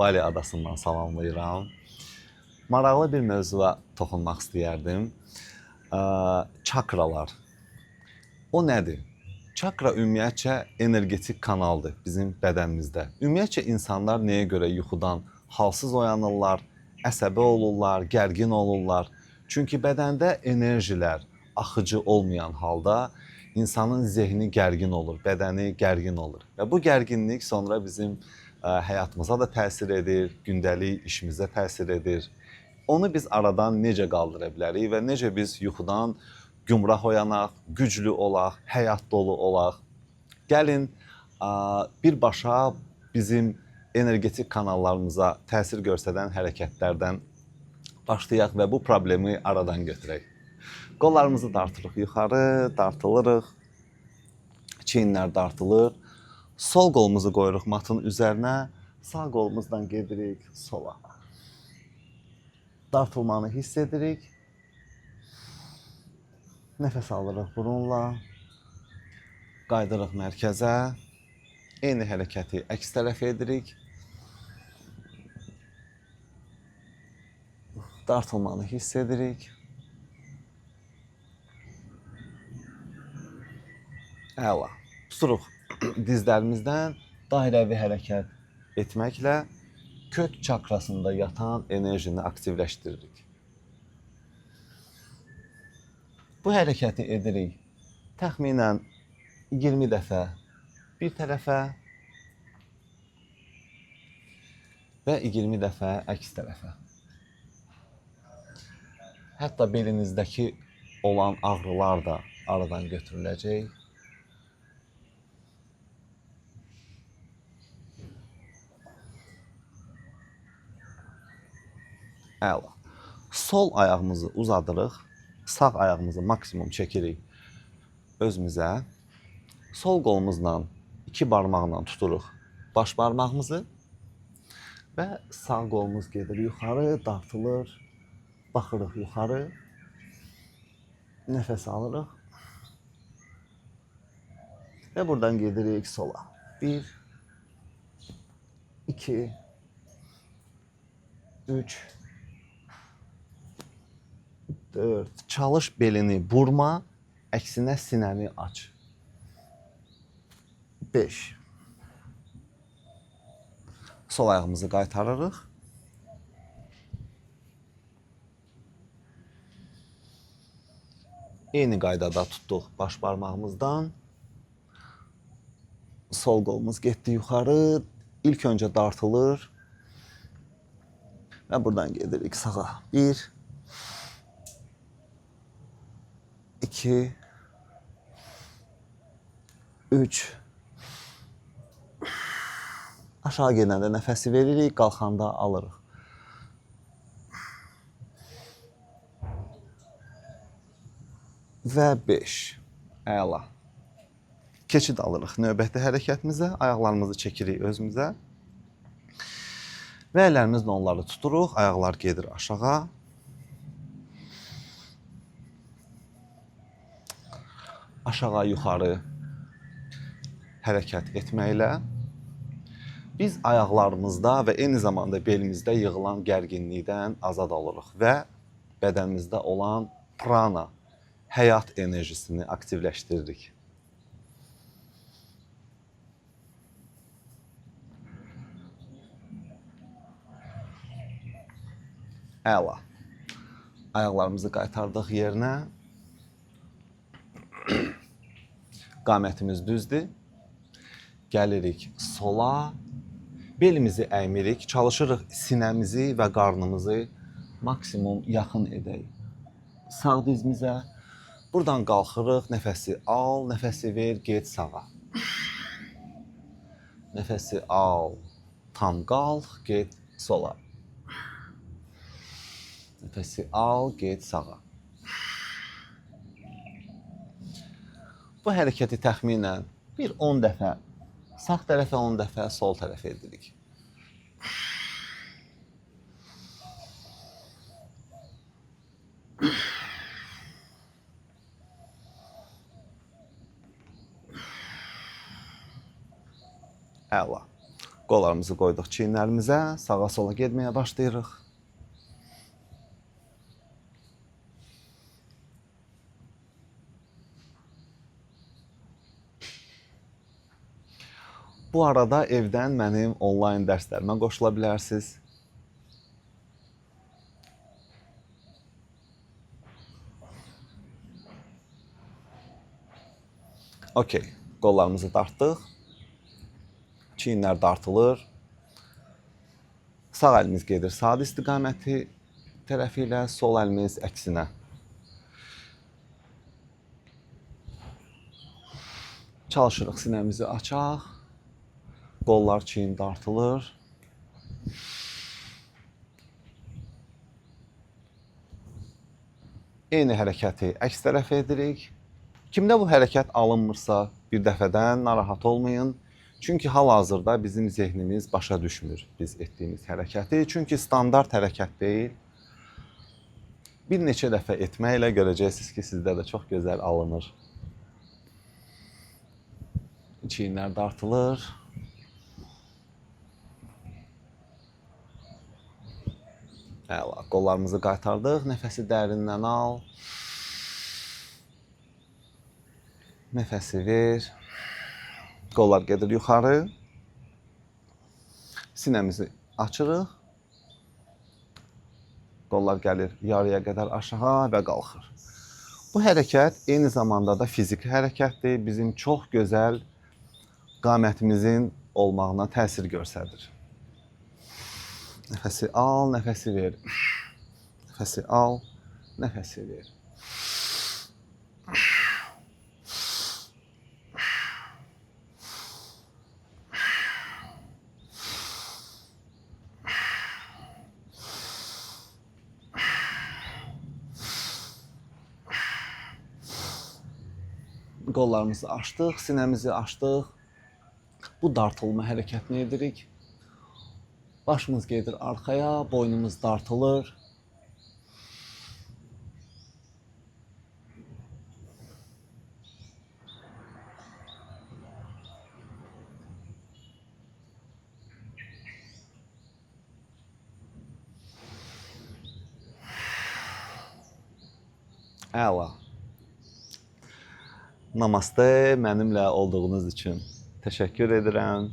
Bali adasından salamlayıram. Maraqlı bir mövzuya toxunmaq istəyərdim. Çakralar. O nədir? Çakra ümumiyyətcə energetik kanaldır bizim bədənimizdə. Ümumiyyətcə insanlar nəyə görə yuxudan halsız oyanırlar, əsəbi olurlar, gərgin olurlar? Çünki bədəndə enerjilər axıcı olmayan halda insanın zehni gərgin olur, bədəni gərgin olur. Və bu gərginlik sonra bizim həyatımıza da təsir edir, gündəlik işimizə təsir edir. Onu biz aradan necə qaldıra bilərik və necə biz yuxudan gümrah oyanaq, güclü olaq, həyat dolu olaq. Gəlin birbaşa bizim energetik kanallarımıza təsir göstərən hərəkətlərdən başlayaq və bu problemi aradan götürək. Qollarımızı dartırıq yuxarı, dartılırıq. Çiyinlər dartılır. Sol qolumuzu qoyuruq matın üzərinə, sağ qolumuzdan gedirik sola. Dartılmanı hiss edirik. Nəfəs alırıq burunla. Qaydırıq mərkəzə. Eyni hərəkəti əks tərəfə edirik. Dartılmanı hiss edirik. Əla. Tuturuq dizlərimizdən dairəvi hərəkət etməklə kök çakrasında yatan enerjini aktivləşdiririk. Bu hərəkəti edirik təxminən 20 dəfə bir tərəfə və 20 dəfə əks tərəfə. Hətta belinizdəki olan ağrılar da aradan götürüləcək. Əla. Sol ayağımızı uzadırıq. Sağ ayağımızı maksimum çəkirik özümüzə. Sol qolumuzla iki barmaqla tuturuq baş barmağımızı və sağ qolumuz gedir yuxarı, dartılır. Baxırıq yuxarı. Nəfəs alırıq. Və buradan gedirik sola. 1, 2, 3, 4. Çalış belini burma, əksinə sinəni aç. 5. Sol ayağımızı qaytarırıq. Eyni qaydada tutduq baş barmağımızdan. Sol qolumuz getdi yuxarı. İlk öncə dartılır. Və buradan gedirik sağa. 1, 2, 3. Aşağı gedəndə nəfəsi veririk, qalxanda alırıq. Və 5. Əla. Keçid alırıq növbəti hərəkətimizə. Ayaqlarımızı çəkirik özümüzə. Və əllərimizlə onları tuturuq. Ayaqlar gedir aşağı. Aşağı yuxarı hərəkət etməklə biz ayaqlarımızda və eyni zamanda belimizdə yığılan gərginlikdən azad oluruq və bədənimizdə olan prana, həyat enerjisini aktivləşdiririk. Əla. Ayaqlarımızı qaytardıq yerinə. Qamətimiz düzdür. Gəlirik sola. Belimizi əymirik. Çalışırıq sinəmizi və qarnımızı maksimum yaxın edək sağ dizimizə. Buradan qalxırıq. Nəfəsi al, nəfəsi ver, get sağa. Nəfəsi al, tam qalx, get sola. Nəfəsi al, get sağa. Bu hərəkəti təxminən bir 10 dəfə sağ tərəfə, 10 dəfə sol tərəfə edirik. Əla. Qollarımızı qoyduq çiyinlərimizə, sağa sola getməyə başlayırıq. Bu arada evdən mənim onlayn dərslərimə qoşula bilərsiniz. Okey, qollarımızı dartdıq. Çiyinlər dartılır. Sağ əlimiz gedir saat istiqaməti tərəfi ilə, sol əlimiz əksinə. Çalışırıq sinəmizi açaq. Qollar, çiyin dartılır. Eyni hərəkəti əks tərəfə edirik. Kimdə bu hərəkət alınmırsa, bir dəfədən narahat olmayın. Çünki hal-hazırda bizim zehnimiz başa düşmür biz etdiyimiz hərəkəti. Çünki standart hərəkət deyil. Bir neçə dəfə etməklə görəcəksiniz ki, sizdə də çox gözəl alınır. Çiyinlər dartılır. Əla, qollarımızı qaytardıq. Nəfəsi dərindən al. Nəfəsi ver. Qollar gedir yuxarı. Sinəmizi açırıq. Qollar gəlir yarıya qədər aşağı və qalxır. Bu hərəkət eyni zamanda da fiziki hərəkətdir. Bizim çox gözəl qamətimizin olmağına təsir göstərir. Nəfəsi al, nəfəsi ver. Nəfəsi al, nəfəsi ver. Qollarımızı açdıq, sinəmizi açdıq. Bu dartılma hərəkətini edirik. Başımız gedir arxaya, boynumuz dartılır. Əla. Namaste, mənimlə olduğunuz üçün təşəkkür edirəm.